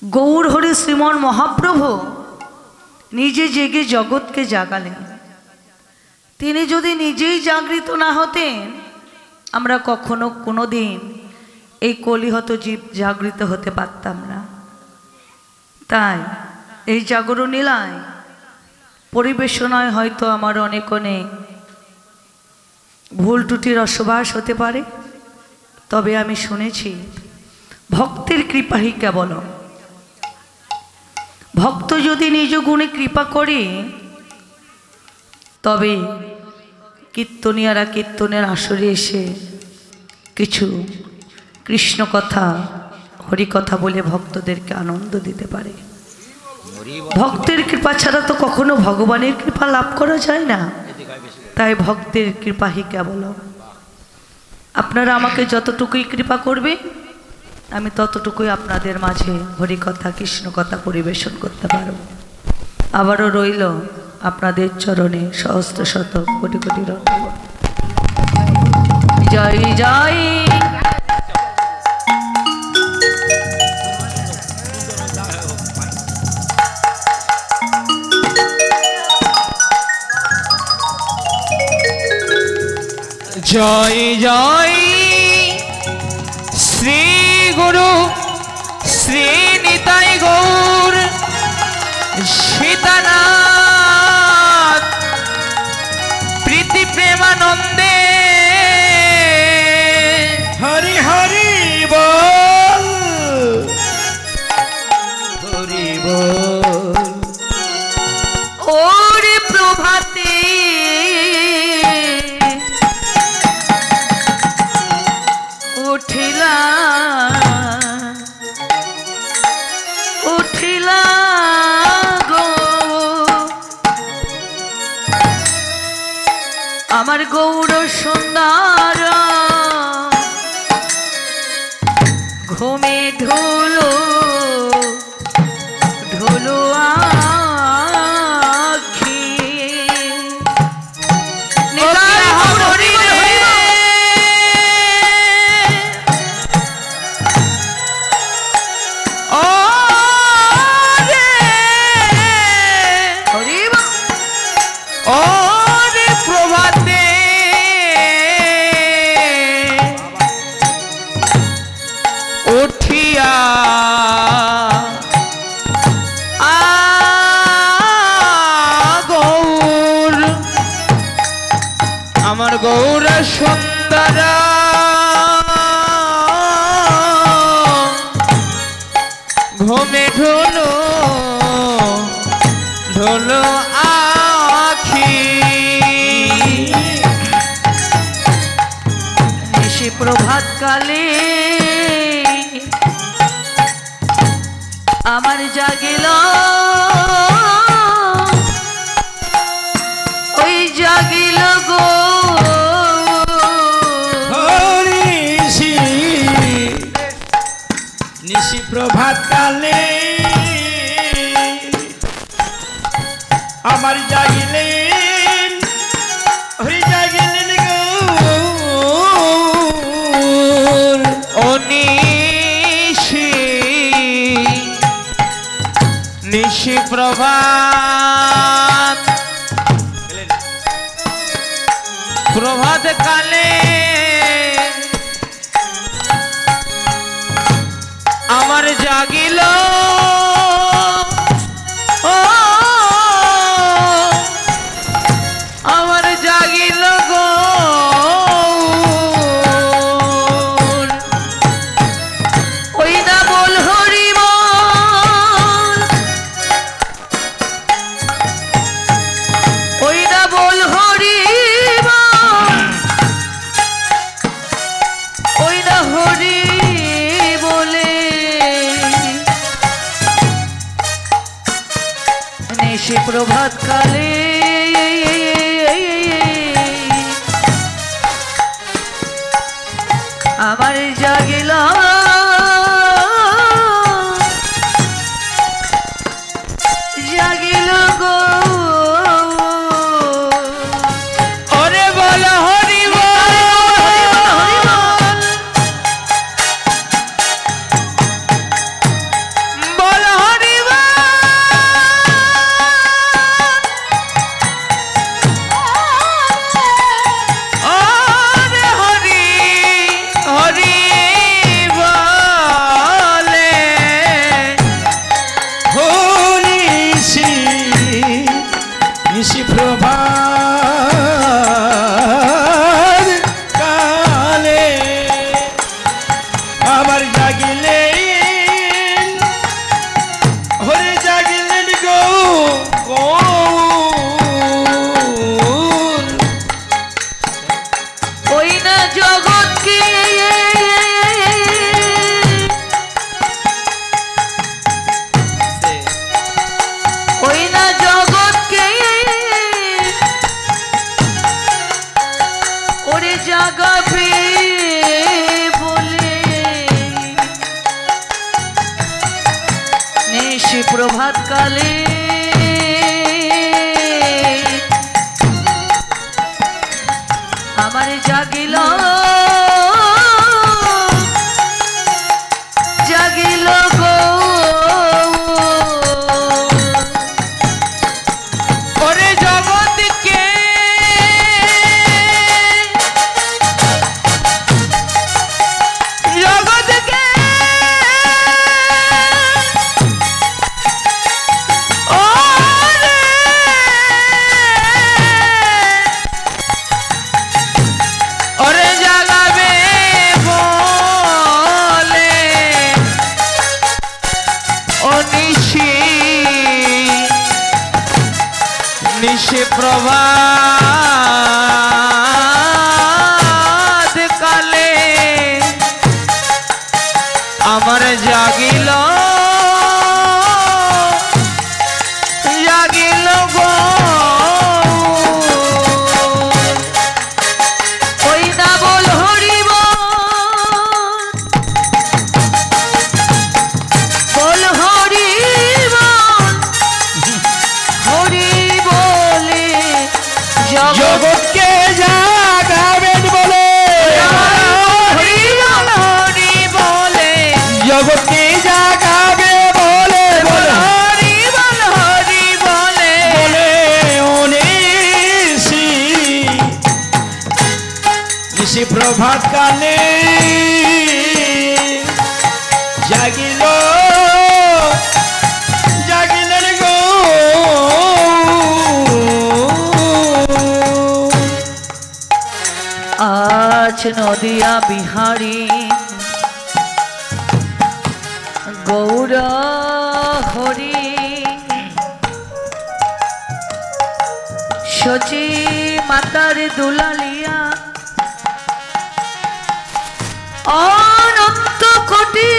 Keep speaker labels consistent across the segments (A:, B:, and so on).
A: গৌর হরি শ্রীমন মহাপ্রভু নিজে জেগে জগৎকে জাগালেন। তিনি যদি নিজেই জাগৃত না হতেন আমরা কখনো কোনো দিন এই কলিহত জীব জাগৃত হতে পারতাম না। তাই এই জাগরণ লীলায় পরিবেশনায় হয়তো আমার অনেক অনেক ভুল ত্রুটির রসবাস হতে পারে, তবে আমি শুনেছি ভক্তের কৃপাই কেবল। ভক্ত যদি নিজ গুণে কৃপা করে তবে কীর্তনিয়ারা কীর্তনের আসরে এসে কিছু কৃষ্ণ কথা হরি কথা বলে ভক্তদেরকে আনন্দ দিতে পারে। ভক্তের কৃপা ছাড়া তো কখনো ভগবানের কৃপা লাভ করা যায় না। তাই ভক্তের কৃপাই কেবল। আপনারা আমাকে যতটুকুই কৃপা করবে আমি ততটুকুই আপনাদের মাঝে হরি কথা কৃষ্ণ কথা পরিবেশন করতে পারব। আবারও রইল আপনাদের চরণে সহস্র শত কোটি কোটি ধন্যবাদ। জয় জয়
B: জয় জয় শ্রী গুরু শ্রী নিতাই গৌর সীতানাথ প্রীতি প্রেমানন্দে হরি হরি বল হরি বল।
A: ওরে প্রভাতে উঠিলা উঠিলা গো আমার গৌর সুন্দর ঘুমে ঢোলো ঢোলো আখি
B: আমার গৌর সুন্দর ঘুমে ঢোলো ঢোলো আখি
A: নিশি প্রভাত কালে আমার জাগিল ওই জাগিল গো
B: নিশি প্রভাত কালে আমার জাগিলেন হরি জাগিলেন গো ও নিশি নিশি প্রভাত প্রভাত কালে আমার জাগিল আমার জাগিল গো
A: ওই না বল হরি বল ওই না বল হরি বল ওই না হরি বলে নিশি প্রভাত কালে আমার জাগিল জাগিল গো
B: ওরে বল হরি বল বল
A: সে প্রভাত কালে আমার জাগিল জাগিল গো
B: ওরে জগৎকে জগৎকে ওরে জাগাবে বলে ও নিশি নিশি প্রভাত কালে আমার জাগিল জাগিল গো
A: ওই না বল হরিব বল হরিব হরি বলে
B: জগৎকে জাগাবেন বলে হরি বলে জগৎকে জাগাবে বলে বলে হরি বলে বলে অনিশি নিশি প্রভাত কালে জাগিল জাগিলেন গো
A: আজ নদিয়া বিহারী গৌর হরি সচি মাতার দুলালিয়া অনন্ত কোটি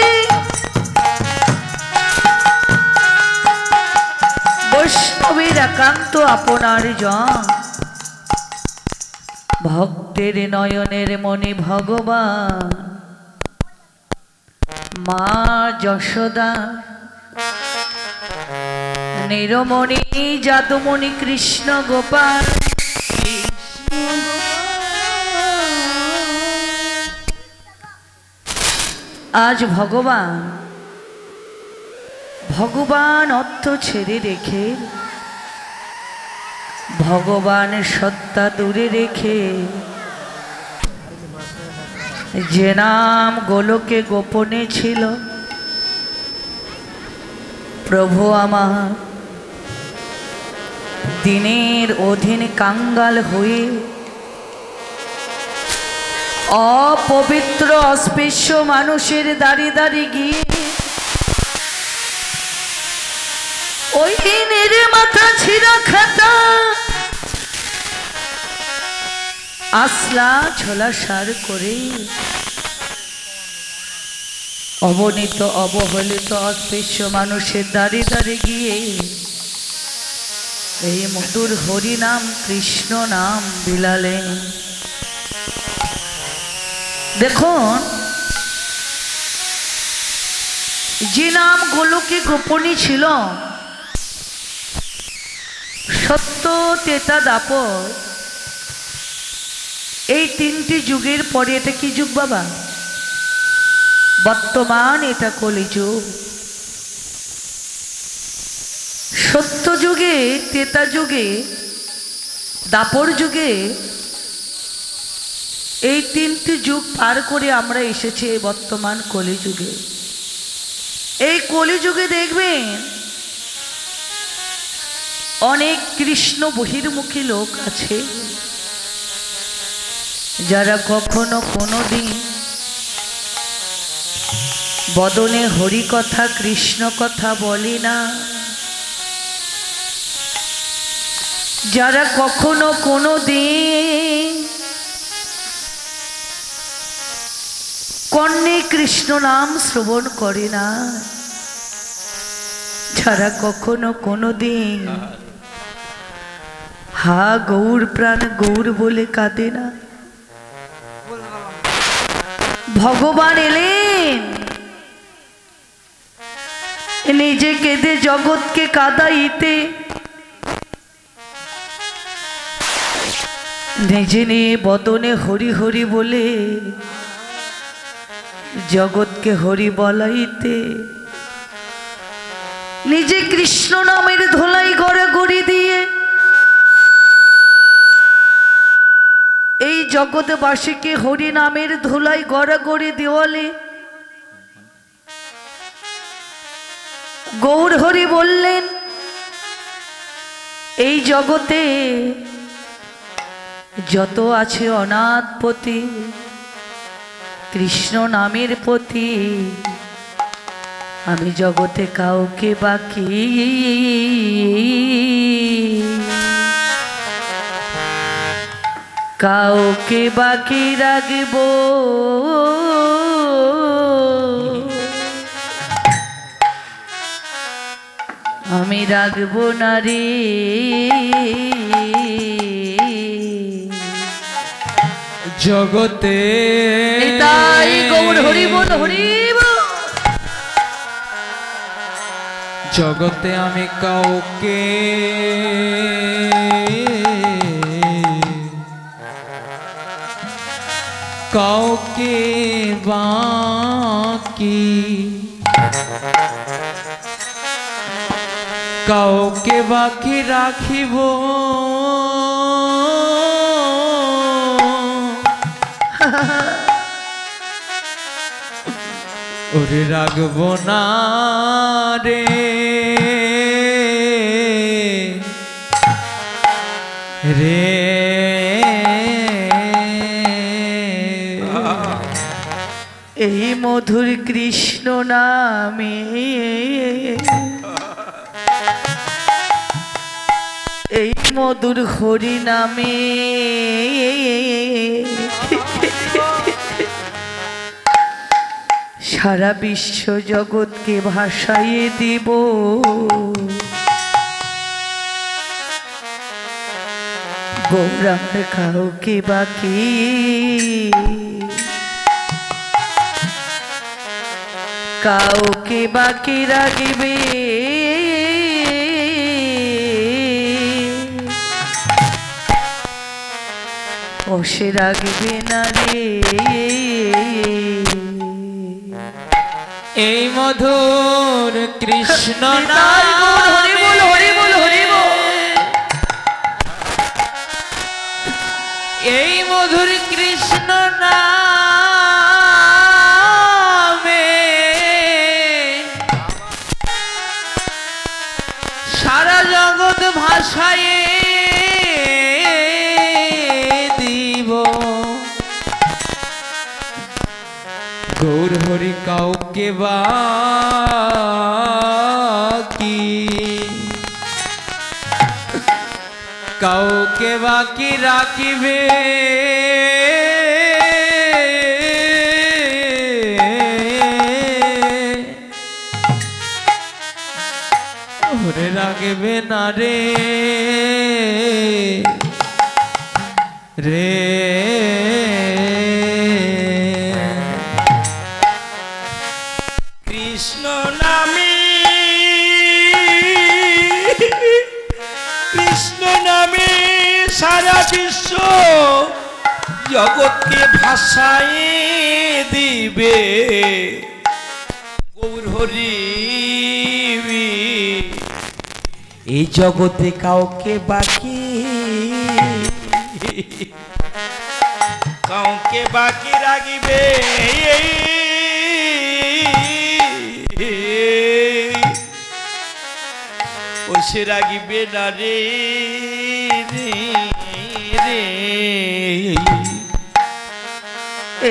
A: বৈষ্ণবের একান্ত আপনার জন ভক্তের নয়নের মণি ভগবান মা যশোদা নীরমণি যাদুমণি কৃষ্ণ গোপাল আজ ভগবান অর্থ ছেড়ে রেখে ভগবান সত্তা দূরে রেখে যে নাম গোলকে গোপনে ছিল প্রভু আমার দিনের অধীন কাঙ্গাল হয়ে অপবিত্র অস্পৃশ্য মানুষের দাঁড়িয়ে দাঁড়িয়ে গিয়ে ওই দিনের মাথা ছিঁড়া খাতা আসলা ছোলা সার করে অবনীত অবহেলিত অস্পৃশ্য মানুষের দাঁড়িয়ে দাঁড়িয়ে গিয়ে এই মধুর হরি নাম কৃষ্ণ নাম বিলালেন। দেখুন যে নাম গোলকে গোপনী ছিল সত্য তেতা দাপর এই তিনটি যুগের পরে এটা কি যুগ বাবা? বর্তমান এটা কলিযুগ। সত্য যুগে তেতা যুগে দাপর যুগে এই তিনটি যুগ পার করে আমরা এসেছি এই বর্তমান কলিযুগে। এই কলিযুগে দেখবেন অনেক কৃষ্ণ বহির্মুখী লোক আছে যারা কখনো কোনোদিন বদনে হরি কথা কৃষ্ণ কথা বলি না, যারা কখনো কোনোদিন কর্ণে কৃষ্ণ নাম শ্রবণ করে না, যারা কখনো কোনোদিন হা গৌর প্রাণ গৌর বলে কাঁদে না। ভগবান এলেন নিজে কেঁদে জগৎকে কাঁদাইতে, নিজে নিয়ে বদনে হরি হরি বলে জগৎকে হরি বলাইতে, নিজে কৃষ্ণ নামের ধোলাই গড়াগড়ি দিয়ে এই জগৎবাসীকে হরি নামের ধুলাই গড়াগড়ি দেওয়ালে গৌর হরি বললেন, এই জগতে যত আছে অনাথ পতি কৃষ্ণ নামের পতি, আমি জগতে কাউকে বাকি কাউকে বাকি রাখব আমি রাখব না রে।
B: জগতে
A: তাই গৌর হরি বল হরি বল।
B: জগতে আমি কাউকে কাউকে বাকি কাউকে বাকি রাখিব ওরে রাখব না রে রে।
A: এই মধুর কৃষ্ণ নামে এই মধুর হরি নামে সারা বিশ্ব জগৎকে ভাসাইয়ে দিব, গৌরাঙ্গ কাউকে বাকি কাউকে বাকি রাখবে বসে রাখবে না রে।
B: এই মধুর কৃষ্ণ নাম
A: হরি বল হরি বল হরি বল।
B: এই মধুর কৃষ্ণ নামে সারা জগৎ ভাষায় দিব, গৌর হরি কাউকে বাকি কাউকে বাকি রাখিবে ওরে রাখবে না রে রে। কৃষ্ণ নামে কৃষ্ণ নামে সারা বিশ্ব জগৎকে ভাষায় দিবে, গৌর হরি এই জগতে কাউকে বাকি কাউকে বাকি রাখিবে ও সে রাখিবে না রে রে।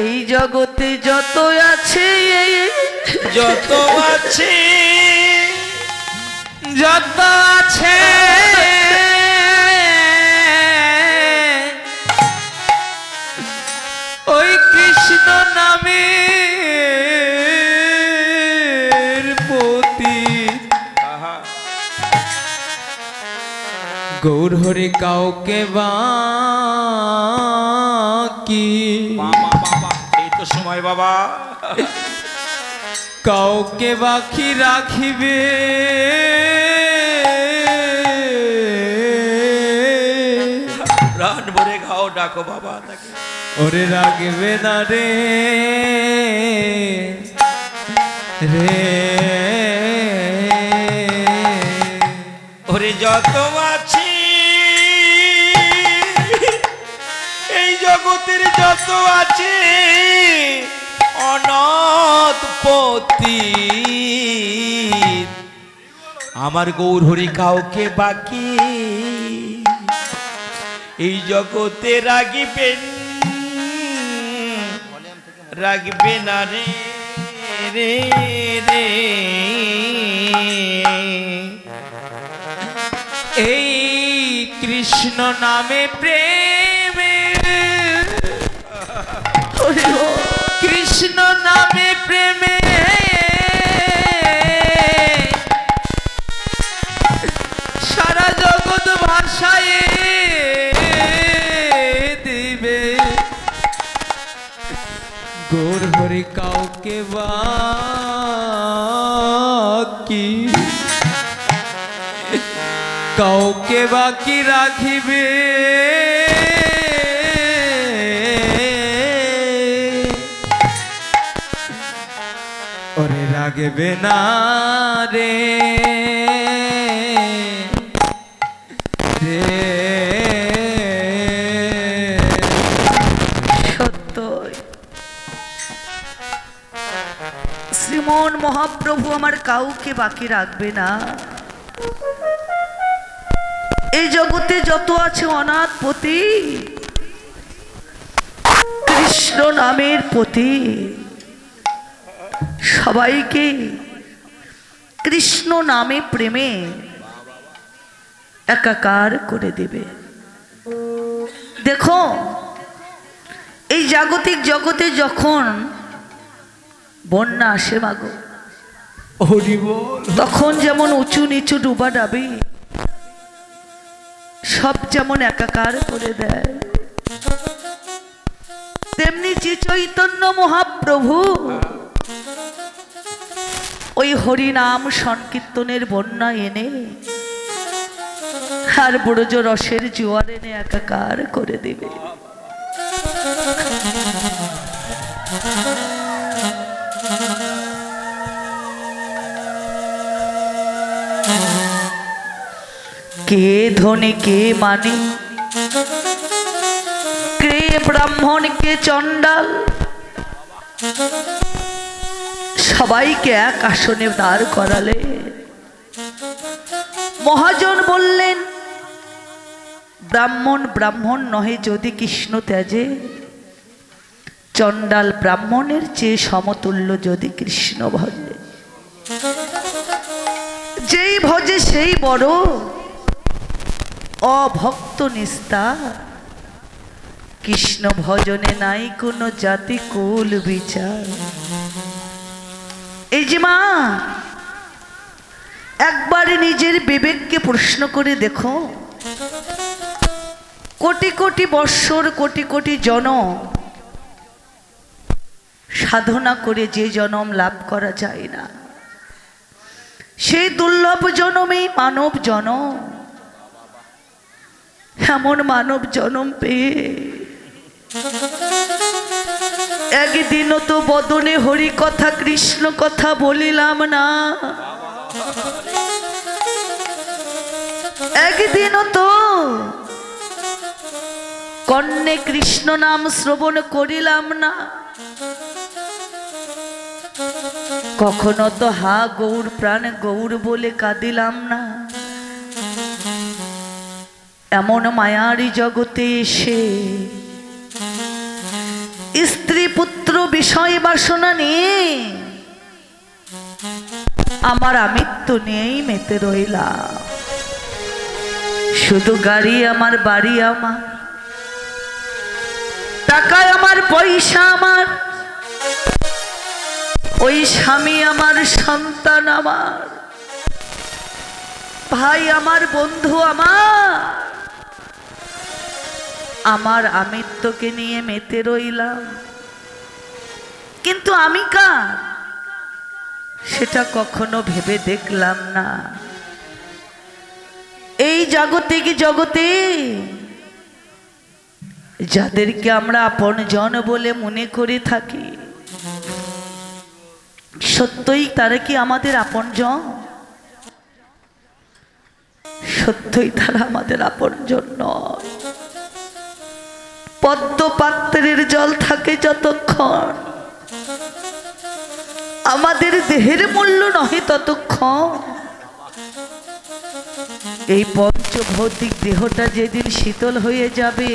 A: এই জগতে যত আছে
B: যত আছে যত আছে ওই কৃষ্ণ নামের পতি, গৌর হরি কাউকে বাকি
C: এই তো সময় বাবা
B: কাউকে বাকি রাখিবে
C: প্রাণ ভরে গাও ডাকো বাবা তাকে।
B: ওরে রাখবে না রে রে
C: ওরে যত আছি এই জগতের যত আছে অনাথ পতি আমার গৌর হরি কাউকে বাকি এই জগতে রাগিবেন রাগবে না রে রে রে
B: এই কৃষ্ণ নামে প্রেমে কৃষ্ণ নামে প্রেমে সারা জগৎ ভাষায় দিবে গৌর হরি কাউকে বাকি কাউকে বাকি রাখিবে ওরে রাখবে না রে রে
A: সত্যই শ্রীমন মহাপ্রভু আমার কাউকে বাকি রাখবে না। এই জগতে যত আছে অনাথ পতি কৃষ্ণ নামের পতি সবাইকে কৃষ্ণ নামে প্রেমে একাকার করে দেবে। দেখো এই জাগতিক জগতে যখন বন্যা আসে মাগো
B: হরি বল
A: তখন যেমন উঁচু নিচু ডুবা ডাবি সব যেমন একাকার করে দেয়, তেমনি শ্রী চৈতন্য মহাপ্রভু ওই হরিনাম সংকীর্তনের বন্যা এনে আর ব্রজ রসের জোয়ার এনে একাকার করে দেবে। কে ধনী কে মানি, কে ব্রাহ্মণ কে চণ্ডাল, সবাইকে এক আসনে দাঁড় করালে মহাজন বললেন ব্রাহ্মণ ব্রাহ্মণ নহে যদি কৃষ্ণ ত্যাজে, চণ্ডাল ব্রাহ্মণের চেয়ে সমতুল্য যদি কৃষ্ণ ভজে। যেই ভজে সেই বড় অভক্ত নিস্তার, কৃষ্ণ ভজনে নাই কোনো জাতি কুল বিচার। এই যে মা একবার নিজের বিবেককে প্রশ্ন করে দেখো, কোটি কোটি বৎসর কোটি কোটি জনম সাধনা করে যে জনম লাভ করা যায় না, সেই দুর্লভ জনমেই মানব জনম। এমন মানব জনম পেয়ে একদিনও তো বদনে হরি কথা কৃষ্ণ কথা বলিলাম না, একদিনও তো কর্ণে কৃষ্ণ নাম শ্রবণ করিলাম না, কখনো তো হা গৌর প্রাণ গৌর বলে কাঁদিলাম না। এমন মায়ারি জগতে এসে স্ত্রী পুত্র বিষয় বাসনা নিয়ে আমার আমৃত্যু নিয়েই মেতে রইলাম। শুধু গাড়ি আমার, বাড়ি আমার, টাকায় আমার, পয়সা আমার, ওই স্বামী আমার, সন্তান আমার, ভাই আমার, বন্ধু আমার আমৃত্যুকে নিয়ে মেতে রইলাম। কিন্তু আমি কার? সেটা কখনো ভেবে দেখলাম না। এই জাগতিক জগতে যাদেরকে আমরা আপনজন বলে মনে করে থাকি, সত্যই তারা কি আমাদের আপনজন? সত্যই তারা আমাদের আপনজন নয়। পদ্ম পাত্রের জল থাকে যতক্ষণ, আমাদের দেহের মূল্য নহে ততক্ষণ। এই পঞ্চভৌতিক দেহটা যেদিন শীতল হয়ে যাবে,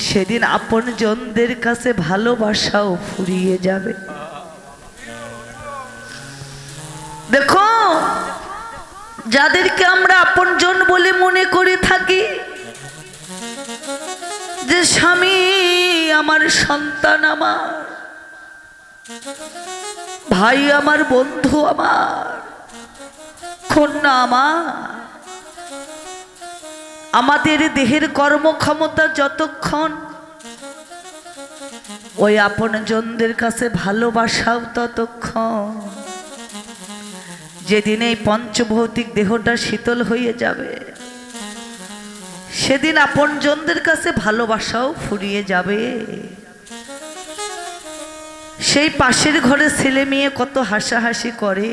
A: সেদিন আপনজনদের কাছে ভালোবাসাও ফুরিয়ে যাবে। দেখো, যাদেরকে আমরা আপনজন বলে মনে করে থাকি, যে স্বামী আমার, সন্তান আমার, ভাই আমার, বন্ধু আমার, কন্যা আমার, আমাদের দেহের কর্মক্ষমতা যতক্ষণ, ওই আপনজনদের কাছে ভালোবাসাও ততক্ষণ। যেদিন এই পঞ্চভৌতিক দেহটা শীতল হয়ে যাবে, সেদিন আপনজনদের কাছে ভালোবাসাও ফুরিয়ে যাবে। সেই পাশের ঘরে ছেলে মেয়ে কত হাসাহাসি করে,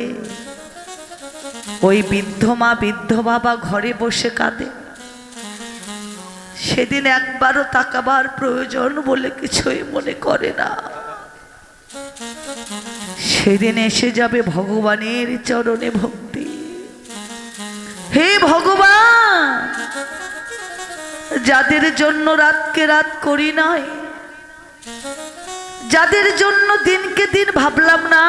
A: ওই বৃদ্ধ মা বৃদ্ধ বাবা ঘরে বসে কাঁদে। সেদিন একবারও তাকাবার প্রয়োজন বলে কিছুই মনে করে না। সেদিন এসে যাবে ভগবানের চরণে ভক্তি। হে ভগবান, যাদের জন্য রাতকে রাত করি নাই, যাদের জন্য দিনকে দিন ভাবলাম না,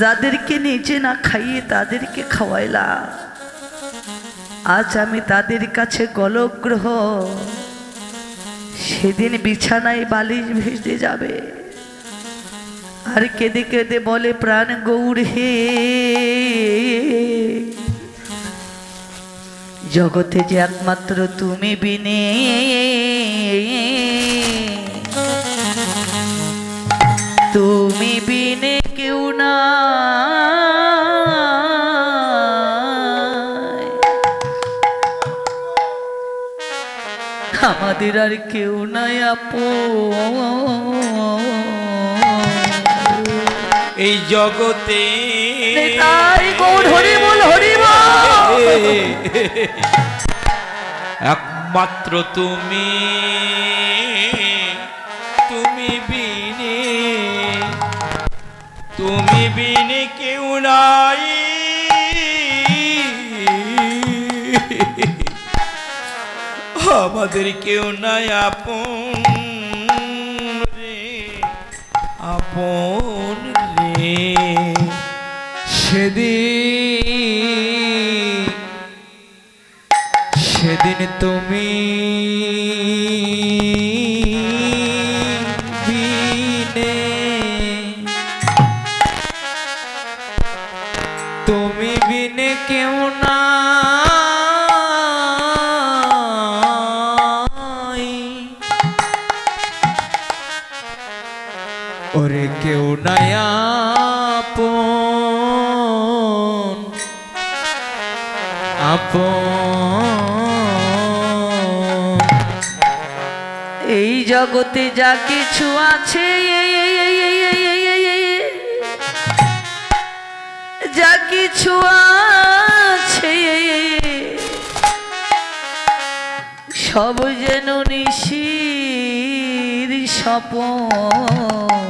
A: যাদেরকে নিজে না খাইয়ে তাদেরকে খাওয়াইলাম, আজ আমি তাদের কাছে গলগ্রহ। সেদিন বিছানায় বালিশ ভেসে যাবে, আর কেঁদে কেঁদে বলে প্রাণ গৌর হে, জগতে যে একমাত্র তুমি বিনে তুমি বিনে কেউ না, আমাদের আর কেউ নাই আপন
C: এই জগতে।
A: তাই গৌর হরি বল, হরি বল।
C: একমাত্র তুমি, তুমি বিনে, তুমি বিনে কেউ নাই, আমাদের কেউ নাই আপন রে, আপন রে।
B: সেদিন তুমি বিনে, তুমি বিনে কেউ না, ওরে কেউ নাই আপন, আপন।
A: এই জগতে যা কিছু আছে, যা কিছু আছে, সব যেন নিশির স্বপন।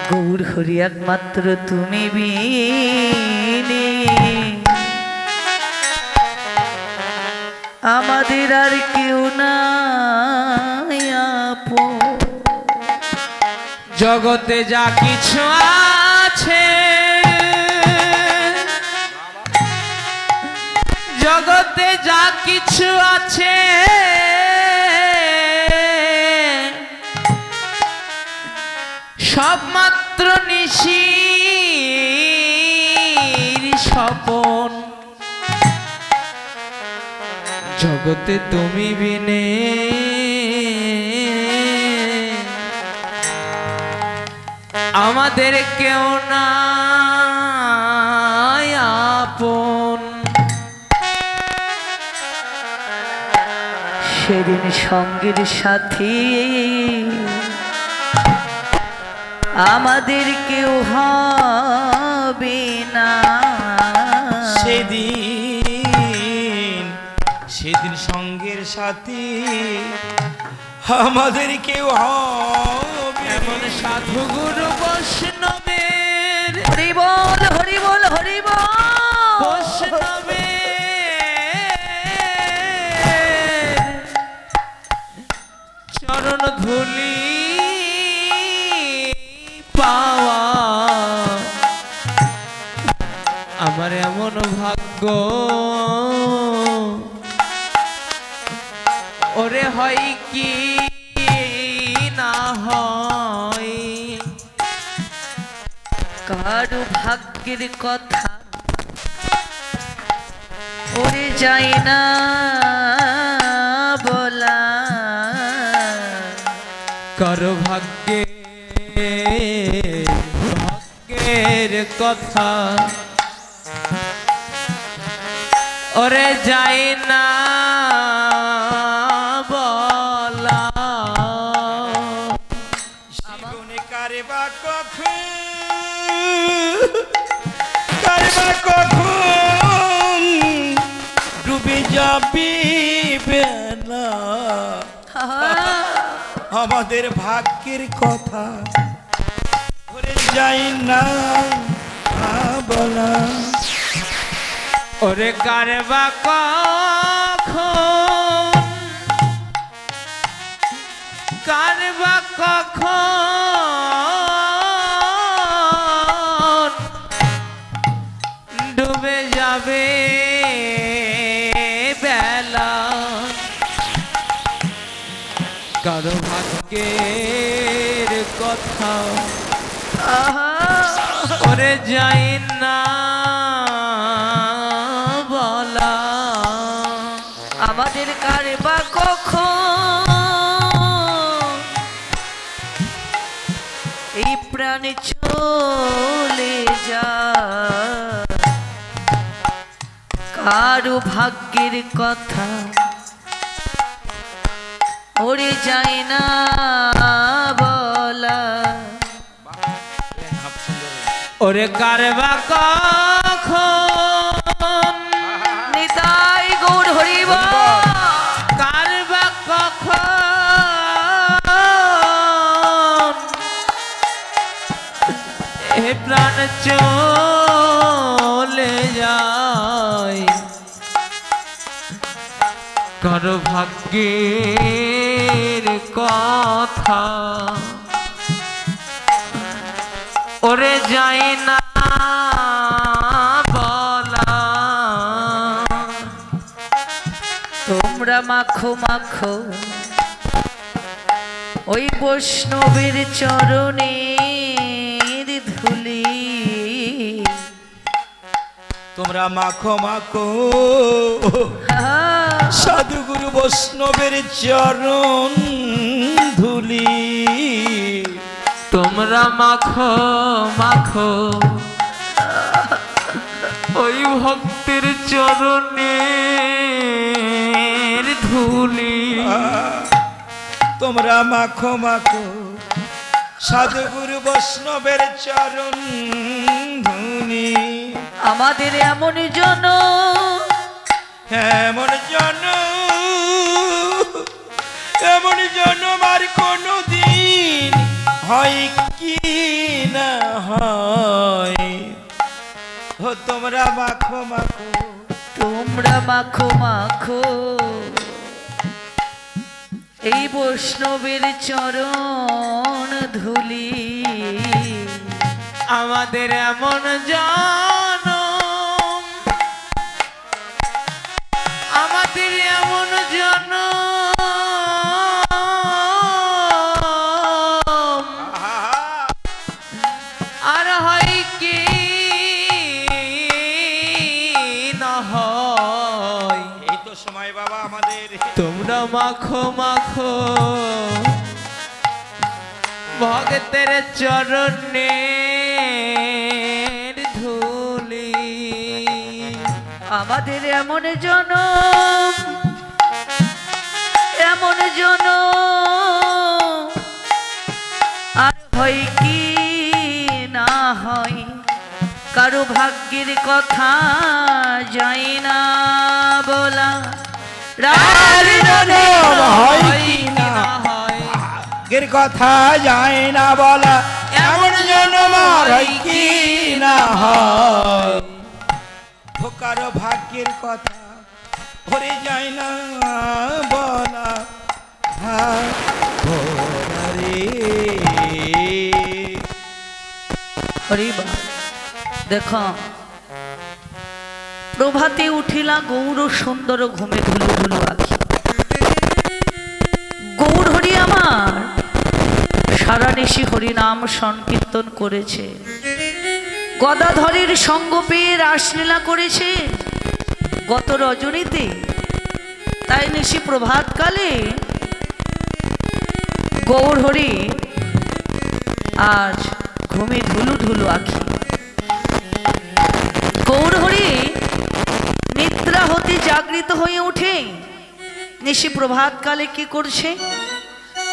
A: গৌর হরি একমাত্র তুমি বিনে আমাদের আর কেউ নাই আপন।
B: জগতে যা কিছু আছে, জগতে যা কিছু আছে, সব মাত্র নিশির স্বপন। জগতে তুমি বিনে আমাদের কেউ নাই আপন।
A: সেদিন সঙ্গের সাথী আমাদের কেউ হবে না।
C: সেদিন সঙ্গের সাথী আমাদের কেউ হবে
B: এমন সাধু গুরু বৈষ্ণবের
A: হরি বল হরি বল হরি বল।
B: বৈষ্ণবের চরণ ধুলি পাওয়া আমার এমন ভাগ্য। ওরে হয় কি না হয়
A: কারো ভাগ্যের কথা ওরে যায় না বলা।
B: কারো ভাগ্যের কথা ওরে যায় না বলা।
C: জীবনে কারবা কখন ডুবে যাবি বেলা। আমাদের ভাগ্যের কথা ওরে যাই না বলা।
B: ওরে কারবা কখন ডুবে যাবে বেলা। কারো ভাগ্যের কথা ওরে যাই না বলা।
A: আমাদের কারবা কখন এই প্রাণে চলে যা। কারো ভাগ্যের কথা ওরে যায় না বলা।
B: ওরে কারবা কখন
A: নিতাই গৌর হরি বল।
B: কারবা কখন এ প্রাণ চলে যায়। কারো ভাগ্যের কথা ওরে যাই না বলা।
A: তোমরা মাখো মাখো ওই বৈষ্ণবের চরণের ধুলি।
C: তোমরা মাখো সাধুগুরু বৈষ্ণবের চরণ ধুলি।
B: তোমরা মাখো ওই ভক্তের চরণের ধুলি।
C: তোমরা মাখো সাধুগুরু বৈষ্ণবের চরণ ধুলি।
A: আমাদের এমন জন
C: আর কোনো দিন হয় কি না হয়। তোমরা মাখো
A: তোমরা মাখো মাখো এই বৈষ্ণবের চরণ ধুলি।
B: আমাদের এমন জনম আমাদের এমন জনম আর হয় কি না হয়।
C: এই তো সময় বাবা আমাদের।
B: তোমরা মাখো ভগতের চরণের ধুলি।
A: আমাদের এমন জনম, এমন জনম আর হয় কি না হয়, কারো ভাগ্যের কথা যায় না বলা।
C: আর জনম হয় কি না
B: হয়
C: ভাগ্যের কথা যায় না বলা, এমন জনম আর হয় কি না হয়। কারো ভাগ্যের কথা ভরে যায় না বলা।
A: দেখ, প্রভাতে উঠিলা গৌর সুন্দর ঘুমে ধুলু ধুলু আখি। গৌর হরি আমার সারা নিশি হরিনাম সংকীর্তন করেছে, গদাধরের সঙ্গ পেয়ে রাসলীলা করেছে গত রজনীতে। তাই নিশি প্রভাতকালে গৌর হরি আজ ঘুমে ধুলু ধুলু আখি। গৌর হরি নিদ্রা হতে জাগৃত হয়ে ওঠে, নিশি প্রভাতকালে কি করছে?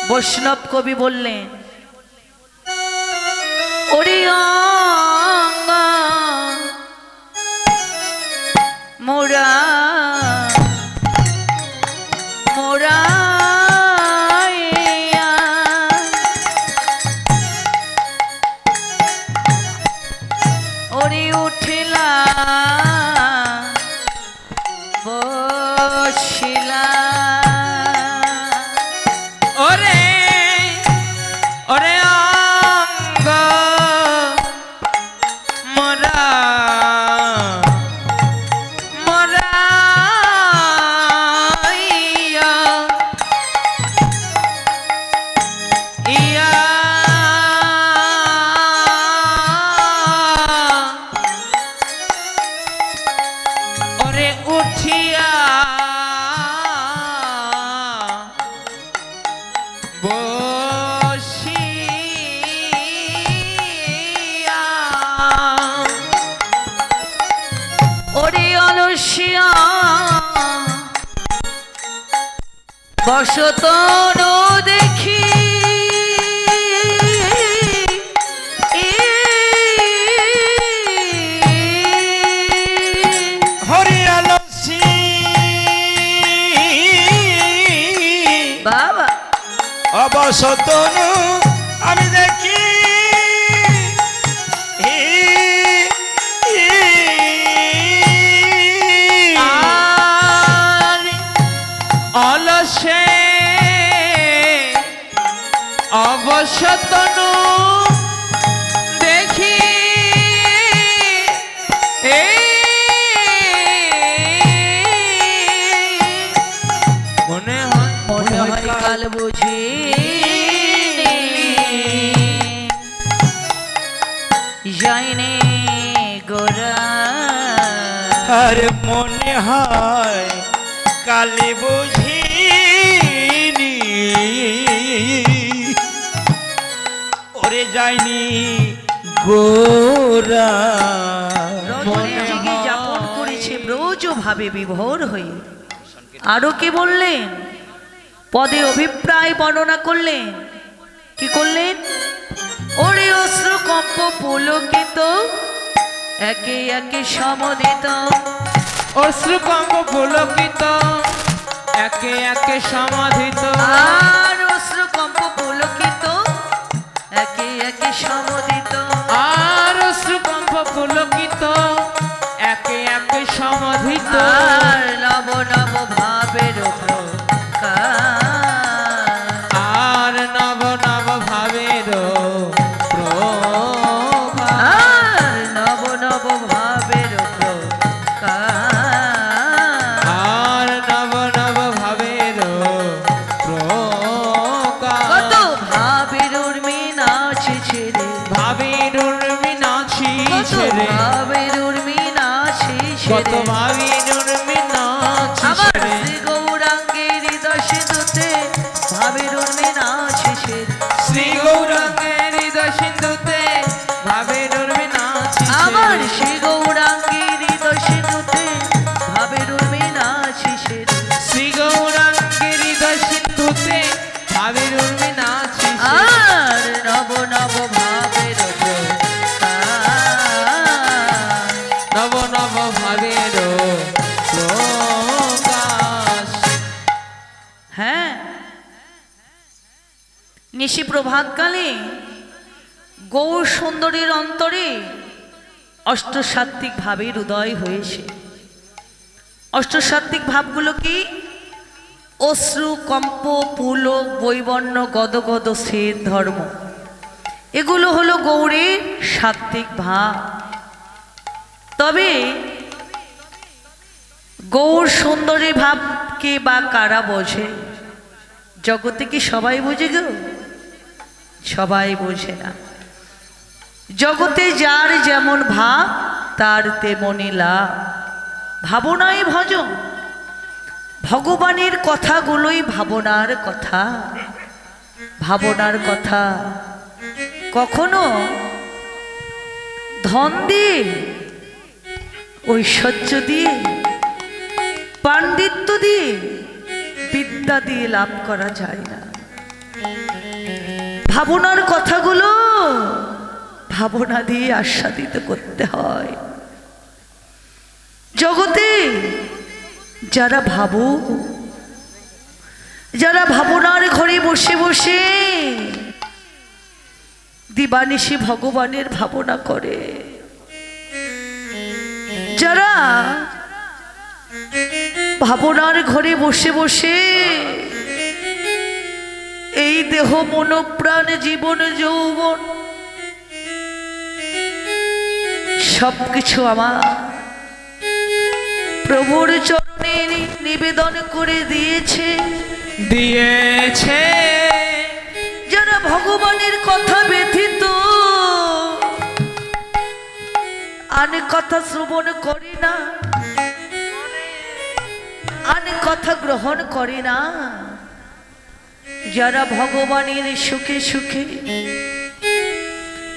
A: বৈষ্ণব কবি বললেন, ওরে অঙ্গা মোরা মোরা ওরে উঠিলা বসিলা।
B: ওরে ওরে অঙ্গ মোরা মোরা ইয়া ইয়া ওরে উঠিয়া বসিয়া
A: ওরে অলসিয়া বসত দেখি
C: হরি আলসি
A: বাবা
C: অবসতনু আমি দেখি।
B: আর অলসে অবসতনু দেখি মনে হয়
A: মনে হয় কাল বুঝি যাইনে গোরা।
C: আর মনে হয় কালে বুঝিনি ওরে যায়নি গোরা।
A: রজনী জেগে যাপন করেছে ব্রজ ভাবে বিভোর হয়ে। আরো কি বললেন? পদে অভিপ্রায় বর্ণনা করলেন। কি করলেন? ওরে অশ্রু কম্প পুলকিত একে একে সমদিত।
B: অশ্রুকম্প পুলকিত একে একে সমাধিত।
A: আর অশ্রু কম্প পুলকিত একে একে সমদিত।
B: আর অশ্রুকম্প পুলকিত একে একে সমাধিত।
A: আর নব নব ভাবের প্রকাশ।
B: আর নব নব ভাবের প্রভাব।
A: আর নব নব ভাবের প্রকাশ।
B: আর নব নব ভাবের প্রকাশ।
A: কত ভাবের উর্মি নাচছে রে,
B: ভাবে
A: নিশি প্রভাতকালে গৌর সুন্দরীর অন্তরে অষ্টসাত্ত্বিক ভাবের উদয় হয়েছে। অষ্টসাত্ত্বিক ভাবগুলো কি? অশ্রু, কম্প, পুলক, বৈবর্ণ, গদগদ, শ্বেত, ধর্ম, এগুলো হলো গৌরের সাত্ত্বিক ভাব। তবে গৌর সুন্দরী ভাবকে বা কারা বোঝে? জগতে কি সবাই বোঝে গো? সবাই বোঝে না। জগতে যার যেমন ভাব তার তেমনি লাভ। ভাবনাই ভজন। ভগবানের কথাগুলোই ভাবনার কথা। ভাবনার কথা। কখনো ধন দিয়ে, ঐশ্বর্য দিয়ে, পাণ্ডিত্য দিয়ে, বিদ্যা দিয়ে লাভ করা যায় না। ভাবনার কথাগুলো ভাবনা দিয়ে আস্বাদিত করতে হয়। জগতে যারা ভাবুক, যারা ভাবনার ঘরে বসে বসে দিবানিশি ভগবানের ভাবনা করে, যারা ভাবনার ঘরে বসে বসে এই দেহ মনোপ্রাণ জীবন যৌবন সবকিছু আমার প্রভুর চরণে নিবেদন করে দিয়েছে, যারা ভগবানের কথা ব্যথিত আন কথা শ্রবণ করে না, আন কথা গ্রহণ করে না, যারা ভগবানের সুখে সুখে,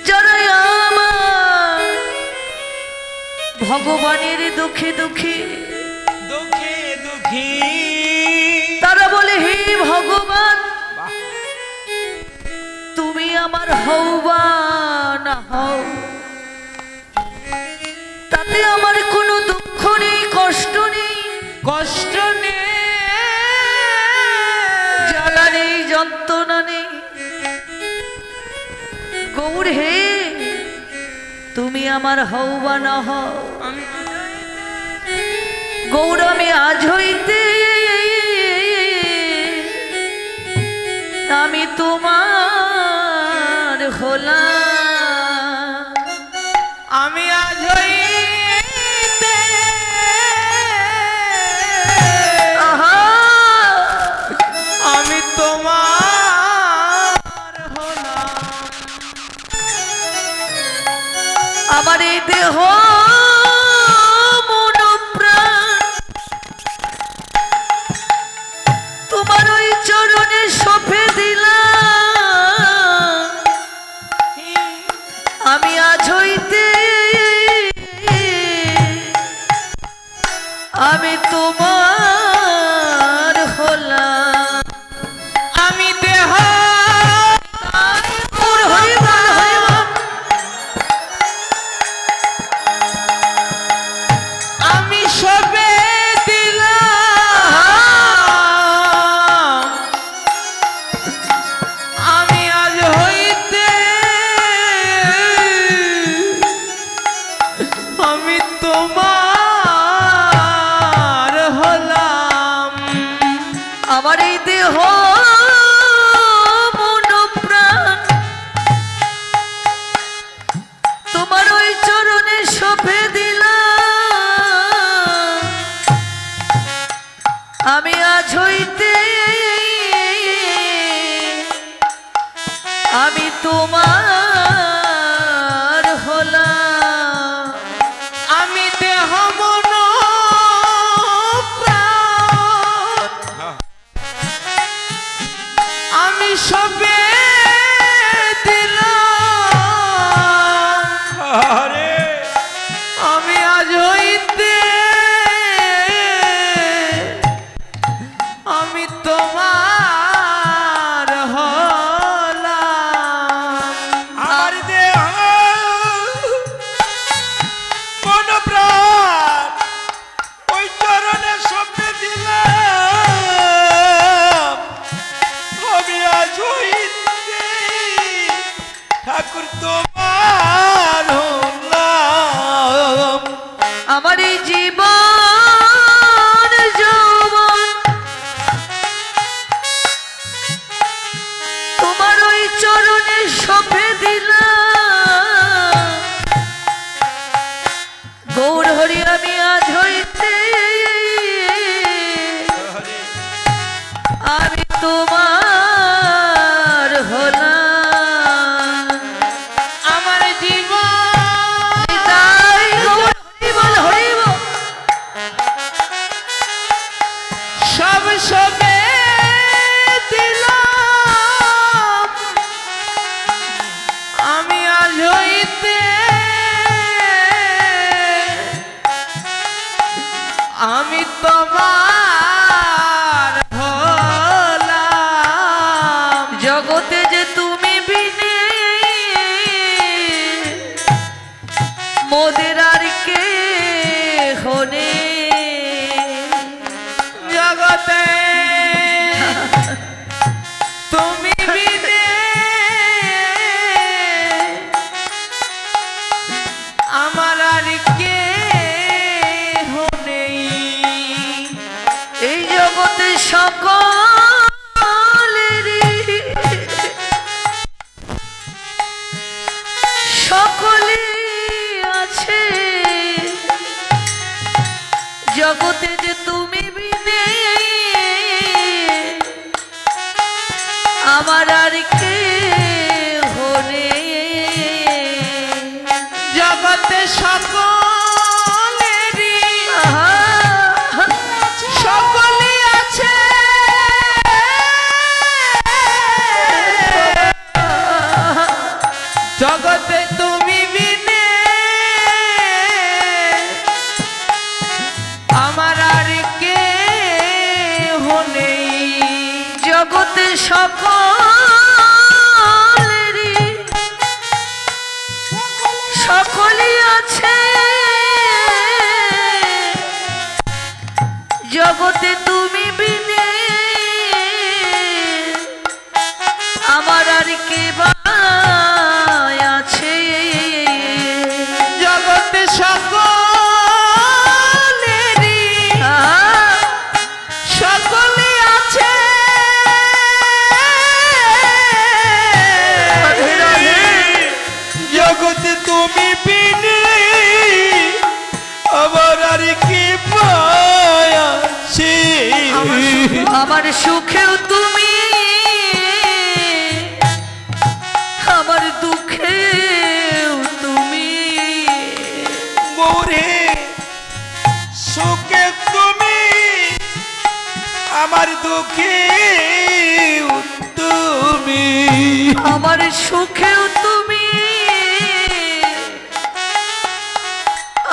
A: যারা আমার ভগবানের দুঃখে দুঃখে তারা বলে, হে ভগবান, তুমি আমার হও বা না হও, তাতে আমার কোনো দুঃখ নেই, কষ্ট নেই,
B: কষ্ট নেই,
A: জ্বালা নেই, যন্ত্রণা নেই। গৌর হে, তুমি আমার হও বা না হও, গৌর আমি আজ হইতে আমি তোমার হলাম,
B: আমি আজ হইতে আমি তোমার হলাম।
A: আমার এই দেহ মন প্রাণ তোমার ওই চরণে সঁপে দিলাম, আমি আজ হইতে আমি তোমার হলাম।
B: আমি দেহ আমি সবে দিলাম, আমি আজ হইতে আমি তোমার হইতে আমি তোমার হলাম।
A: জগতে যে তুমি বিনে মোদের আর কে হনে।
B: জগতে তুমি বিনে আমার আর কে নেই।
A: এই জগতে সকলেরই সকলে আছে। জগতে যে তুমি বিনে আমার আর কে হনে।
B: জগতে সকলেরই সকলে আছে। জগতে তুমি বিনে আমার আর কে নেই।
A: জগতে সকলেরই সকলে আছে। জগতে তুমি বিনে আমার আর কে বা আছে।
B: জগতে সকলেরই সকলে আছে।
C: জগতে তুমি বিনে আমার আর কি পায়াছি।
A: আমার সুখেও তুমি আমার দুঃখেও তুমি।
C: মোরে সুখে তুমি আমার দুঃখে তুমি।
A: আমার সুখেও তুমি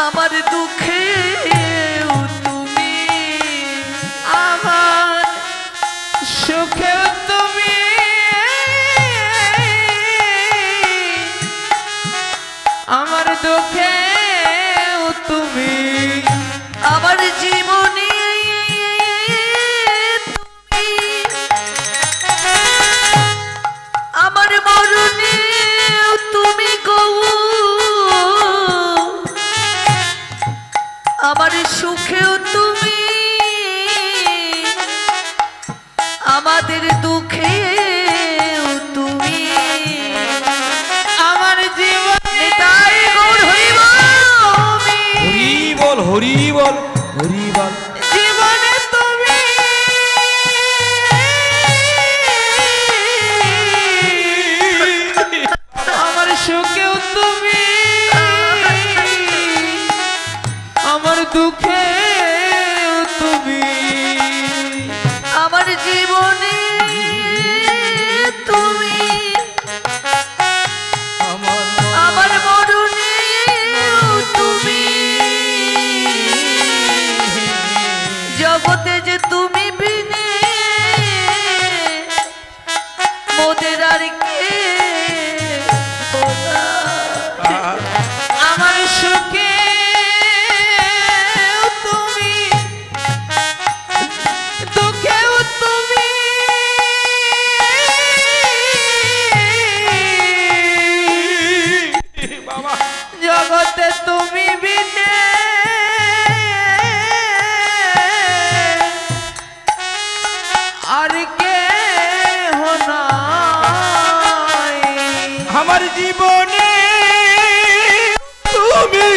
A: আমার দুঃখেও তুমি।
B: আমার সুখে তুমি আমার দুঃখে তুমি।
A: আমার জীবনে তুমি আমার মরণে তুমি গো। আমার সুখেও তুমি আমাদের দুঃখেও তুমি।
B: আমার জীবন
A: নিতাই গৌর হইব
C: হরি বল হরি বল হরি বল।
B: জীবনে তুমি আমার সুখেও তুমি আমার দুঃখে তুমি।
A: আমার জীবনে তুমি আমার মরণে তুমি। জগতে যে তুমি বিনে মোদের আর কে ওরা।
B: আমার সুখে তুমি দুঃখেও তুমি।
C: বাবা
B: জগতে তুমি বিনে আর কে নাই।
C: আমার জীবনে তুমি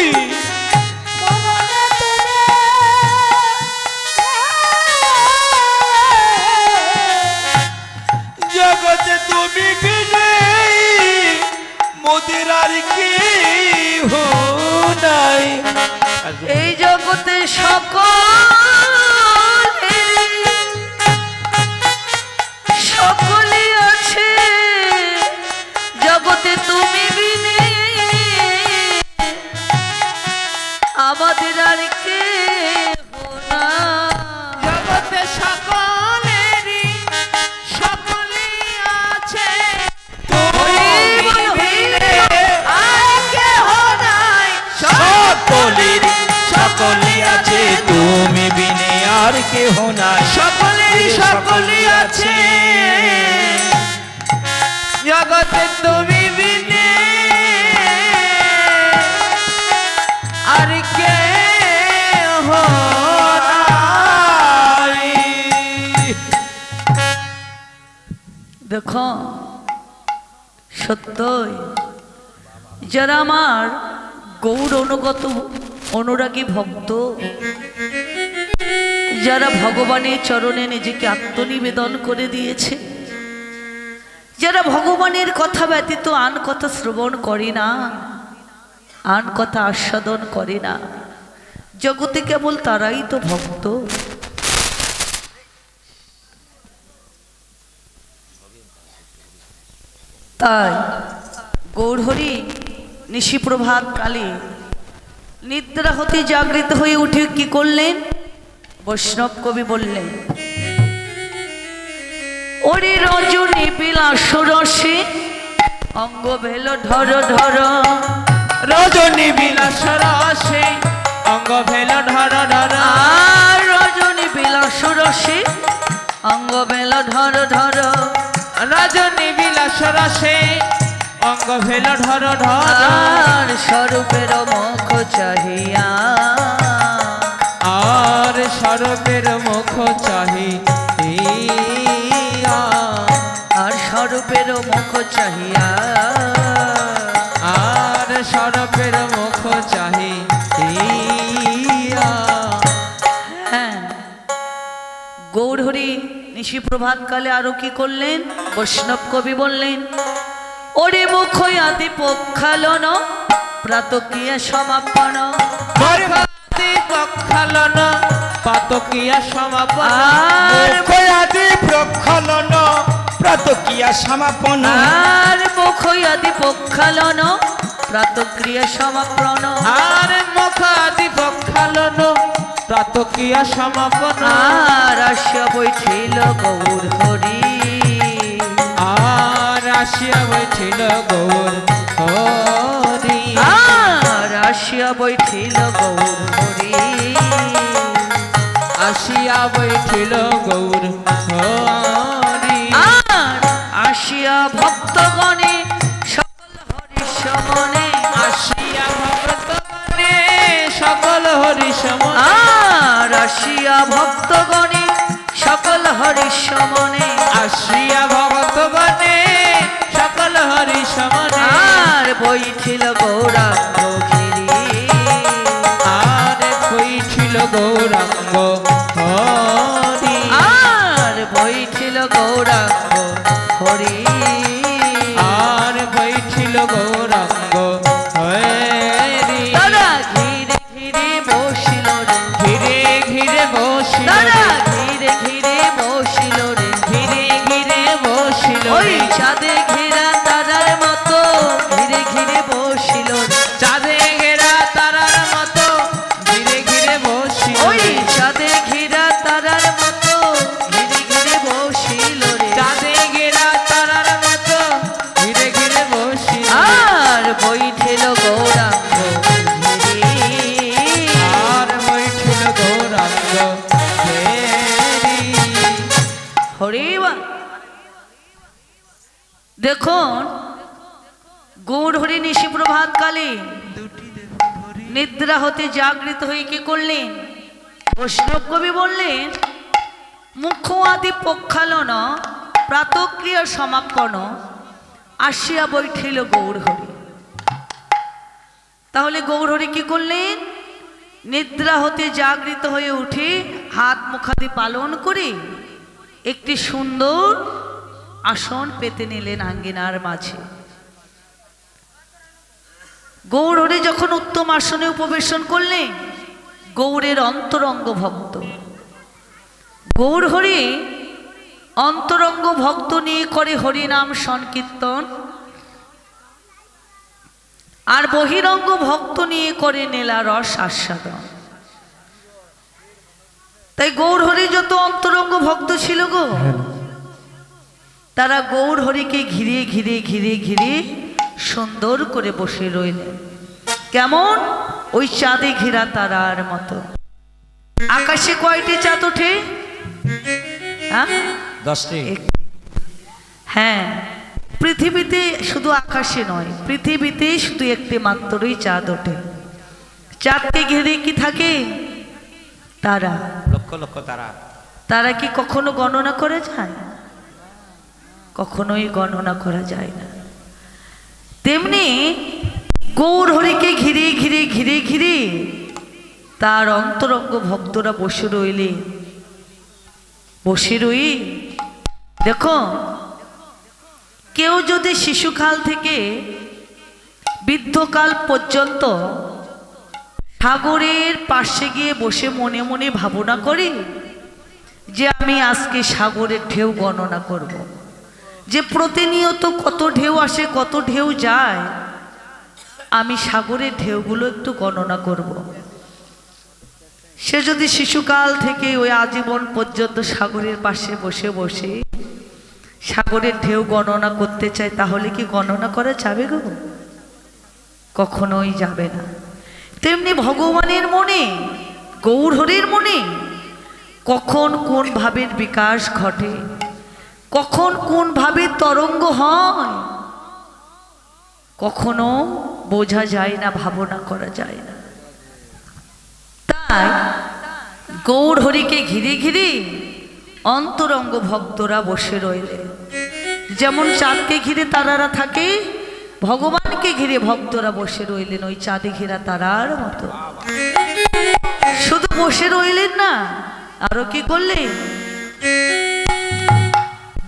C: জগতে তুমি বিনে মোদের আর কি নাই।
A: এই জগতে সকলে সকলে আছে। জগতে তুমি বিনে আমাদের আর কে না
B: জগতে সকলেরই সকলে আছে তুমি বিনে আর কেহ নাই
C: সকলের সকলে আছে তুমি বিনে আর কেহ নাই
B: সকলেরই সকলে আছে জগতে তুমি বিনে আর কেহ নাই।
A: দেখো সত্যই যারা আমার গৌর অনুগত অনুরাগী ভক্ত, যারা ভগবানের চরণে নিজেকে আত্মনিবেদন করে দিয়েছে, যারা ভগবানের কথা ব্যতীত আন কথা শ্রবণ করে না, আন কথা আস্বাদন করে না, জগতে কেবল তারাই তো ভক্ত। তাই গৌরহরি নিশিপ্রভাত কালে নিদ্রা হতে জাগৃত হয়ে উঠে কি করলেন? বৈষ্ণব কবি বললেন, ওরে রজনী বিলাস রসে অঙ্গ ভেল ঢর ঢর,
B: রজনী বিলাস রসে অঙ্গ ভেল ঢর ঢর,
A: আর রজনী বিলাস রসে অঙ্গ ভেল ঢর ঢর,
B: রজনী বিলাস রসে অঙ্গ ভেল ঢর ঢর,
A: আর স্বরূপের মুখ চাহিয়া,
B: আর স্বরূপের মুখ চাহিয়া,
A: আর স্বরূপের মুখ চাহিয়া,
B: আর স্বরূপের মুখ চাহিয়া।
A: হ্যাঁ, গৌরহরি নিশি প্রভাতকালে আরো কি করলেন? বৈষ্ণব কবি বললেন, ওরে মুখ আদি পক্ষালন প্রাতকিয়া সমাপন,
B: প্রক্ষালন পাতকিয়া সমাপন,
A: আর
C: মুখয়াদি প্রক্ষালন প্রাতকিয়া সমাপন,
A: আর মুখ আদি পক্ষালন প্রাতক্রিয়া সমাপন,
B: আর মুখ আদি প্রক্ষালন প্রাতকিয়া সমাপন,
A: আর আসিয়া বৈঠিল গৌর হরি,
B: আর আসিয়া বৈঠিল গৌর হরি,
A: আর আসিয়া বৈঠিল গৌর হরি,
B: আসিয়া বৈঠিল গৌর হরি,
A: আর আসিয়া ভক্তগণে সকল হরি সমনে,
B: আসিয়া ভক্তগণে সকল হরি সমনে,
A: আর আসিয়া ভক্তগণে সকল হরি সমনে,
B: আসিয়া ভক্তগণে সকল হরি সমনে,
A: আর বৈঠিল গৌরাঙ্গ ঘিরি,
B: আর বৈঠিল গৌরাঙ্গ হরি,
A: আর বৈঠিল গৌরাঙ্গ হরি,
B: আর বৈঠিল গৌরাঙ্গ হরি,
A: তারা ঘিরে ঘিরে বসিল রে,
B: ঘিরে ঘিরে বসিল
A: তারা
B: রে,
A: ঘিরে ঘিরে বসিল রে,
B: ঘিরে ঘিরে বসিল
A: ওই
B: রে,
A: চাঁদে ঘেরা তারার মতো ঘিরে ঘিরে বসিল রে,
B: চাঁদে ঘেরা তারার মতো ঘিরে ঘিরে বসিল
A: ওই
B: রে,
A: চাঁদে ঘেরা তারার মতো ঘিরে ঘিরে বসিল রে,
B: চাঁদে ঘেরা তারার মতো ঘিরে ঘিরে বসিল রে,
A: আর বৈঠিল গৌরাঙ্গ ঘিরি,
B: আর বৈঠিল গৌরাঙ্গ হরি।
A: হরি বা। দেখুন গৌরহরি নিশি প্রভাত কালে নিদ্রা হতে জাগৃত হয়ে কি করলেন? বৈষ্ণব কবি বললেন, মুখ আদি পক্ষালন প্রাতক্রিয়া সমাপন, আসিয়া বৈঠিল গৌরহরি। তাহলে গৌরহরি কি করলেন? নিদ্রা হতে জাগৃত হয়ে উঠে হাত মুখাদি পালন করে একটি সুন্দর আসন পেতে নিলেন আঙ্গিনার মাঝে। গৌরহরি যখন উত্তম আসনে উপবেশন করলেন, গৌরের অন্তরঙ্গ ভক্ত গৌরহরি অন্তরঙ্গ ভক্ত নিয়ে করে হরিনাম সংকীর্তন। আর বহিরঙ্গ ভক্ত নিয়ে করে নেলা রস আস্বাদন। তাই গৌর হরি যত অন্তরঙ্গ ভক্ত ছিল গো, তারা গৌর হরিকে ঘিরে ঘিরে ঘিরে ঘিরে সুন্দর করে বসে রইলেন। কেমন? ওই চাঁদে ঘেরা তারার মতো। আকাশে কয়টি চাঁদ ওঠে?
C: 10টি।
A: হ্যাঁ, পৃথিবীতে শুধু আকাশে নয়, পৃথিবীতে শুধু একটি মাত্রই চাঁদ ওঠে। চাঁদকে ঘিরে কি থাকে? তারা।
C: লক্ষ লক্ষ তারা।
A: তারা কি কখনো গণনা করা যায়? কখনোই গণনা করা যায় না। তেমনি গৌর হরিকে ঘিরে ঘিরে ঘিরে ঘিরে তার অন্তরঙ্গ ভক্তরা বসে রইলে, বসে রই। দেখো, কেউ যদি শিশুকাল থেকে বৃদ্ধকাল পর্যন্ত সাগরের পাশে গিয়ে বসে মনে মনে ভাবনা করে যে আমি আজকে সাগরের ঢেউ গণনা করব, যে প্রতিনিয়ত কত ঢেউ আসে কত ঢেউ যায়, আমি সাগরের ঢেউগুলো একটু গণনা করব। সে যদি শিশুকাল থেকে ওই আজীবন পর্যন্ত সাগরের পাশে বসে বসে সাগরের ঢেউ গণনা করতে চায়, তাহলে কি গণনা করা যাবে গো? কখনোই যাবে না। তেমনি ভগবানের মনে, গৌর হরির মনে কখন কোন ভাবের বিকাশ ঘটে, কখন কোন ভাবের তরঙ্গ হয়, কখনো বোঝা যায় না, ভাবনা করা যায় না। তাই গৌর হরিকে ঘিরে ঘিরে অন্তরঙ্গ ভক্তরা বসে রইলে। যেমন চাঁদকে ঘিরে তারারা থাকে, ভগবানকে ঘিরে ভক্তরা বসে রইলেন ওই চাঁদে ঘেরা তারার মতো। শুধু বসে রইলেন না, আরো কি করলেন?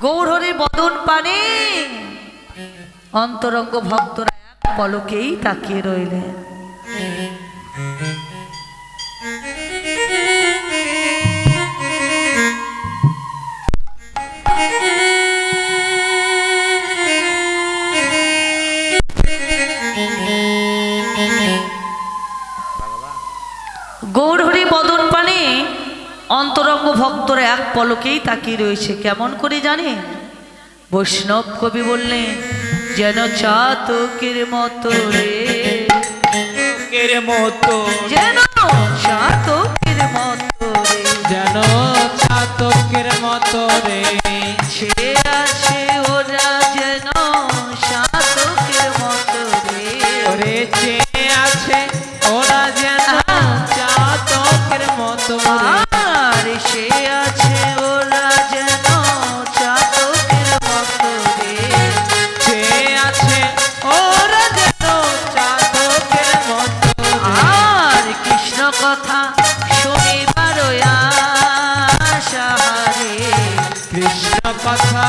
A: গৌর হরির বদন পানে অন্তরঙ্গ ভক্তরা এক পলকেই তাকিয়ে রইলেন। গৌর হরি বদন পানে অন্তরঙ্গ ভক্তরা এক পলকেই তাকিয়ে রয়েছে। কেমন করে জানে? বৈষ্ণব কবি বললেন, যেন চাতকের মতো রে, যেন চাতকের মতো রে,
B: যেন চাতকের মতো রে,
A: সে আছে ওরা যেন চাতকের মতো রে,
B: ওরে চেয়ে আছে ওরা যেন চাতকের মতো রে,
A: আর সে আছে ওরা যেন চাতকের মতো রে,
B: চেয়ে আছে ওরা যেন চাতকের মতো রে।
A: আর কৃষ্ণ কথা শুনিবার আশা রে,
B: কৃষ্ণ কথা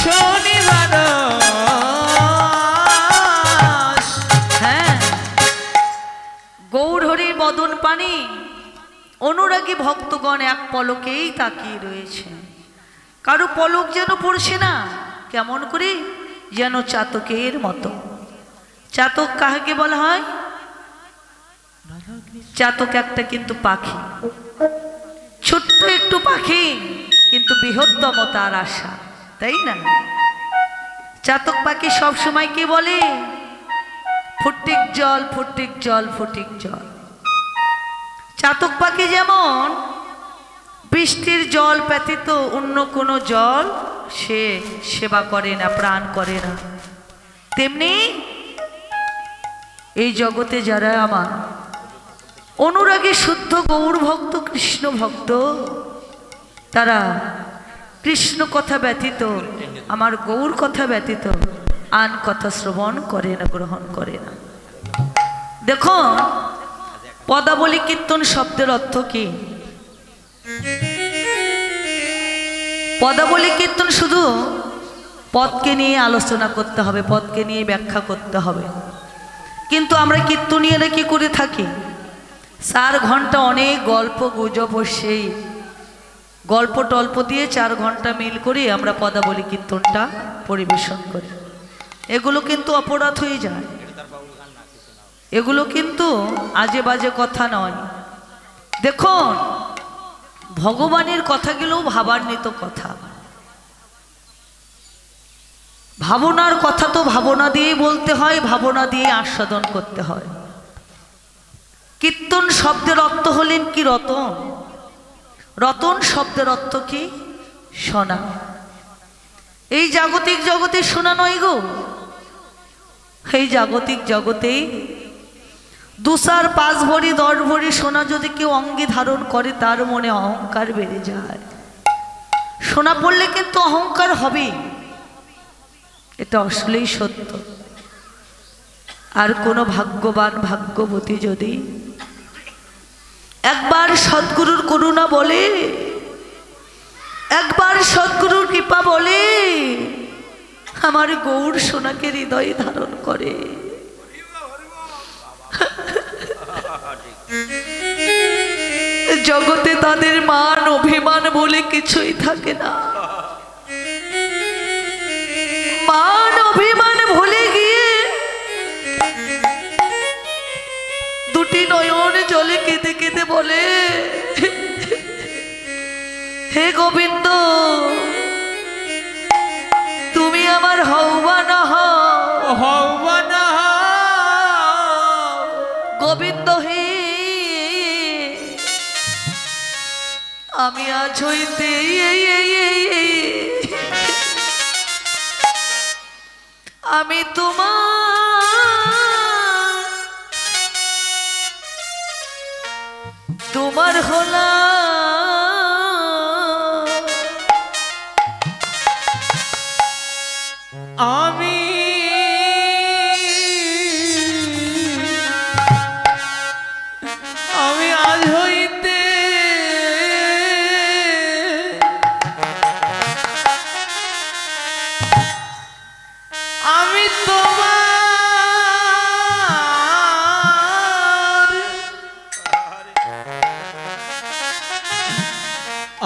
B: শনিবার
A: হ্যাঁ। গৌর হরির বদন পানে অনুরাগী ভক্তগণ এক পলকেই তাকিয়ে রয়েছে। কারো পলক যেন পড়ছে না। কেমন করে? যেন চাতকের মতো। চাতক কাহাকে বলা হয়? চাতক একটা কিন্তু পাখি, ছোট্ট একটু পাখি, কিন্তু বৃহত্তম তার আশা, তাই না? চাতক পাখি সব সময় কি বলে? ফটিক জল, ফটিক জল, ফটিক জল। চাতক পাখি যেমন বৃষ্টির জল ব্যতীত অন্য কোনো জল সে সেবা করে না, প্রাণ করে না, তেমনি এই জগতে যারা আমার অনুরাগী শুদ্ধ গৌর ভক্ত, কৃষ্ণ ভক্ত, তারা কৃষ্ণ কথা ব্যতীত, আমার গৌর কথা ব্যতীত আন কথা শ্রবণ করে না, গ্রহণ করে না। দেখো, পদাবলী কীর্তন শব্দের অর্থ কি? পদাবলী কীর্তন শুধু পদকে নিয়ে আলোচনা করতে হবে, পদকে নিয়ে ব্যাখ্যা করতে হবে। কিন্তু আমরা কীর্তনীয়রা কি করে থাকি? 4 ঘন্টা অনেক গল্প গুজব, সেই গল্প টল্প দিয়ে 4 ঘন্টা মিল করে আমরা পদাবলী কীর্তনটা পরিবেশন করি। এগুলো কিন্তু অপরাধ হয়ে যায়। এগুলো কিন্তু আজে বাজে কথা নয়। দেখুন, ভগবানের কথাগুলো ভাবান্বিত কথা। ভাবনার কথা তো ভাবনা দিয়েই বলতে হয়, ভাবনা দিয়ে আস্বাদন করতে হয়। কীর্তন শব্দের অর্থ হলেন কি? রতন। রতন শব্দের অর্থ কি? সোনা। এই জাগতিক জগতে সোনা নয় গো, এই জাগতিক জগতেই 2-4-5 ভরি 10 ভরি সোনা যদি কেউ অঙ্গে ধারণ করে তার মনে অহংকার বেড়ে যায়। সোনা পড়লে কিন্তু অহংকার হবে, এটা আসলেই সত্য। আর কোনো ভাগ্যবান ভাগ্যবতী যদি একবার সদ্গুরুর করুণা বলে, একবার সদ্গুরুর কৃপা বলে, আমার গৌর সোনাকে হৃদয়ে ধারণ করে, জগতে তাদের মান অভিমান বলে কিছুই থাকে না। মান অভিমান ভুলে গিয়ে দুটি নয়ন জলে কেঁদে কেঁদে বলে, হে গোবিন্দ, তুমি আমার হও বা না হও, গোবিন্দ হে, আমি আজ হইতে আমি তোমার হলাম।
B: আমি আজ হইতে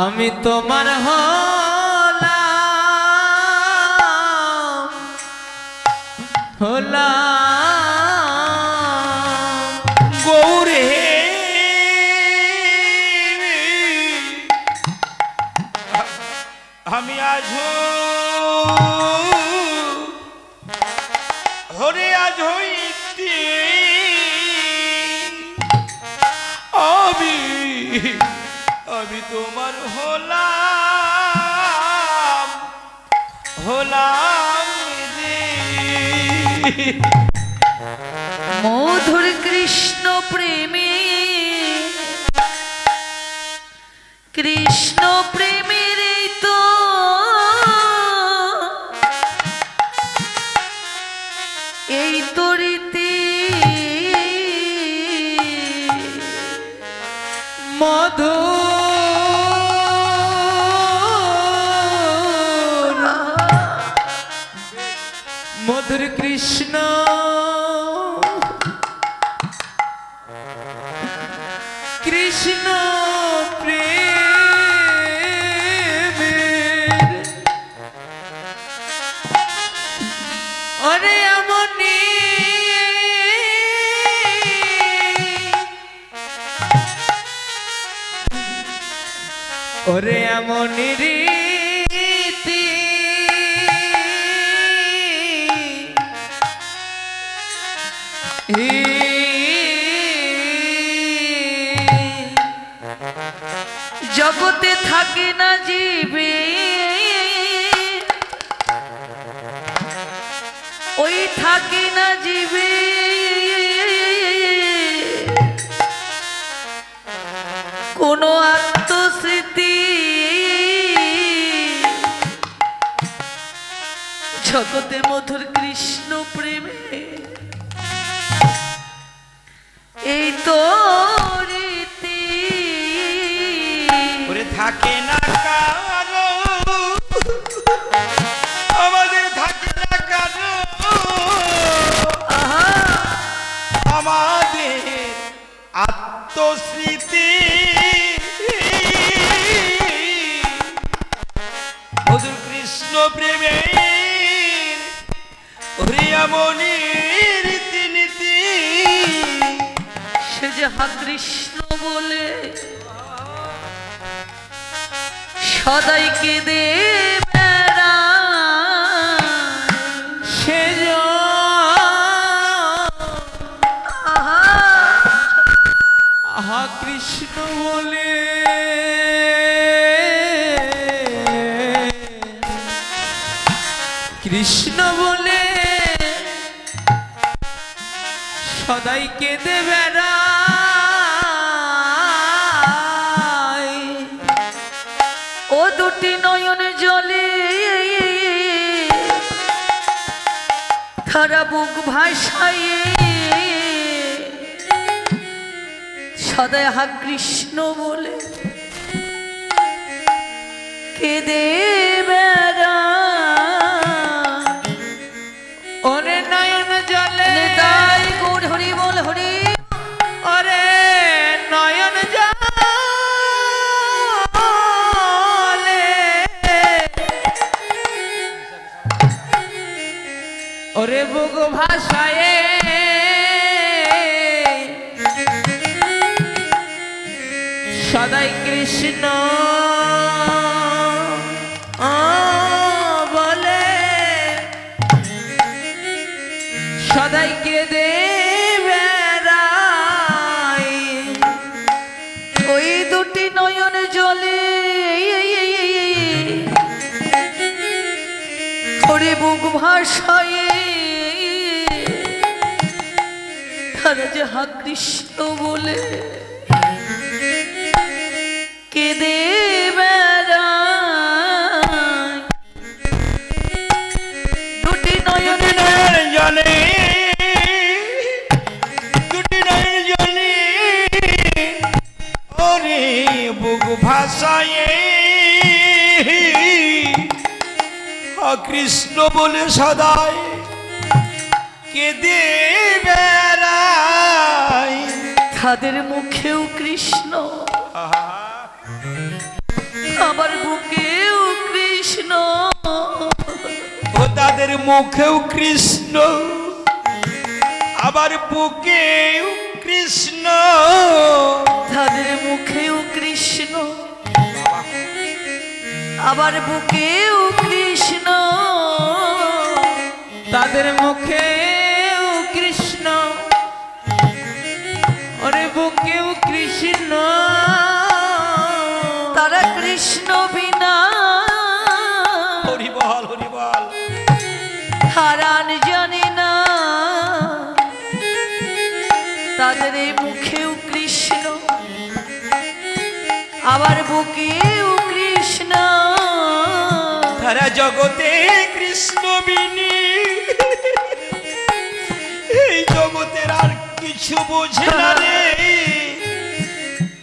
B: আমি তোমার হলাম
C: গৌরে আমি আজ হরে আজ হইতে আমি তোমার হলাম রে।
A: মধুর কৃষ্ণ প্রেমে, কৃষ্ণ প্রেমের এই তো রীতি,
B: মধুর কৃষ্ণ কৃষ্ণ প্রেমের অরে এমনি ওরে এমনি রীতি
A: জগতে থাকে না জীবে, ওই থাকে না জীবে কোনো আত্মস্মৃতি। জগতে মধুর কৃষ্ণ প্রেমে এই তো রীতি,
C: থাকে না কারো, আমাদের থাকে না কারো, আমাদের আত্মস্মৃতি। মধুর কৃষ্ণ প্রেমের হরিয়ামণি রীতি নীতি
A: যাহা কৃষ্ণ বলে সদাই কেঁদে
B: সে আহা কৃষ্ণ বলে কৃষ্ণ বলে সদাই কেঁদে বেড়ায়
A: ও দুটি নয়ন জলে খারা বুক ভাষায় সদাই হা কৃষ্ণ বলে কেঁদে বেড়ায়
B: ওরে নয়ন জলে
A: তাই গৌর হরি বল হরি
B: ওরে নয়ন জলে ওরে বুক ভাষায় সদাই কৃষ্ণ বলে সদাই কেঁদে বেড়ায়
A: ওই দুটি নয়ন জলে হরি বুক ভাষায় তারা যাহা কৃষ্ণ বলে কেঁদে বেড়ায় দুটি নয়ন
C: জলে দুটি নয়ন জলে ওরে বুক ভাষায় কৃষ্ণ বলে সদাই কেঁদে বেড়ায়
A: তাদের মুখেও কৃষ্ণ আবার বুকেও কৃষ্ণ
C: ও তাদের মুখেও কৃষ্ণ আবার বুকেও কৃষ্ণ
A: তাদের মুখেও কৃষ্ণ আবার বুকেও কৃষ্ণ
B: তাদের মুখেও কৃষ্ণ ওরে বুকেও কৃষ্ণ
A: তারা কৃষ্ণ বিনা
C: হরিবল হরিবল
A: হারান জানে না তাদের এই মুখেও কৃষ্ণ আবার বুকেও কৃষ্ণ
C: তারা জগতে কৃষ্ণ বিনি এই জগতের আর কিছু বোঝে না রে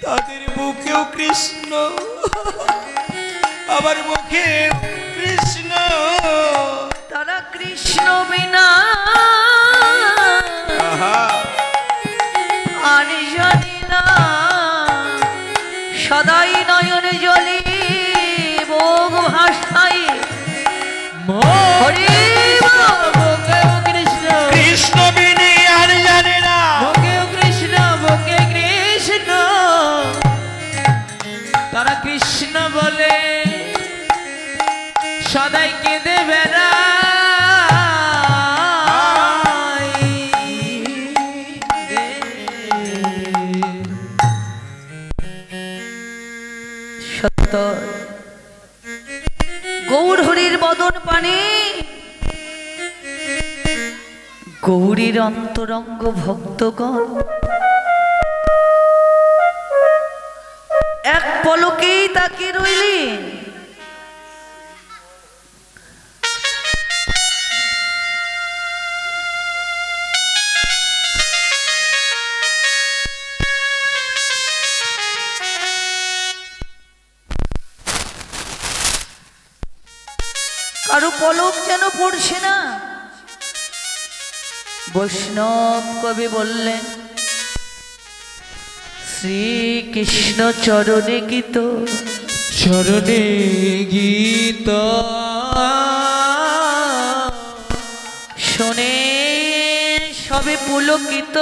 C: তাদের বুকেও কৃষ্ণ আবার মুখে কৃষ্ণ
A: তারা কৃষ্ণ বিনা আর জানি না সদাই নয়ন জলে বোগ ভাষায় হরি
B: বুকেও কৃষ্ণ
C: কৃষ্ণ বিনি আর জানে না
B: বুকেও কৃষ্ণ বুকে কৃষ্ণ তারা কৃষ্ণ বলে সদাই কেঁদে বেড়ায়
A: সত্য গৌর হরির বদন পানে গৌরীর অন্তরঙ্গ ভক্তগণ এক পলকেই তাকিয়ে রইলেন কারো পলক যেন পড়ছে না বৈষ্ণব কবি বললেন শ্রীকৃষ্ণ চরণে গীত
B: চরণে গীত
A: শোনে সবে পুলকিত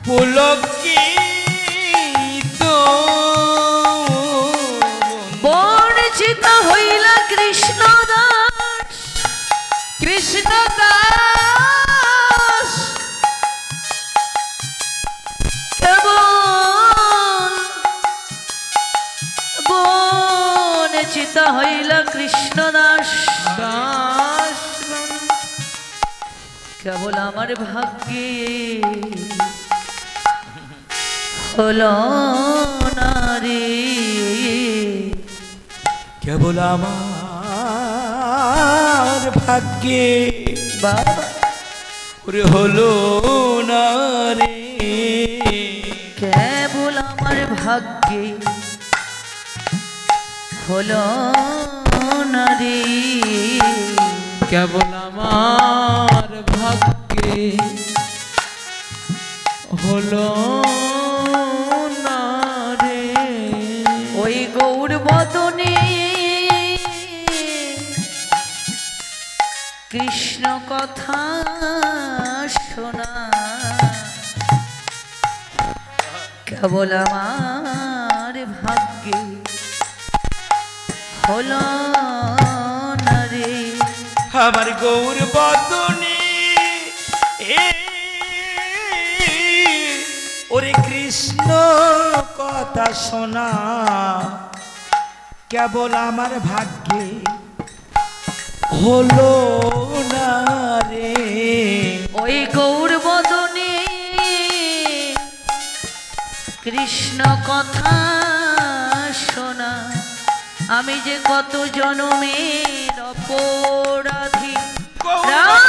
C: পুলকিত
A: বঞ্চিত হইলা কৃষ্ণ দাস,
B: কৃষ্ণ দাস
A: কেবল বঞ্চিত হইলা কৃষ্ণ দাস।
B: দাস
A: কেবল আমার ভাগ্যে হলো না রে,
C: কেবল আমার ভাগ্যে
A: বাবা
C: ওরে হলো না রে,
A: কেবল আমার ভাগ্যে হলো না রে,
B: কেবল আমার ভাগ্যে হলো না রে।
A: ওই গৌর বদনে কৃষ্ণ কথা শোনা, কেবল আমার ভাগ্যে হলো না রে,
C: আমার গৌর বদনে ওরে কৃষ্ণ কথা শোনা, কেবল আমার ভাগ্যে হলো না রে।
A: ওই গৌর বদনে কৃষ্ণ কথা শোনা, আমি যে কত জনমের অপরাধী।
C: গৌর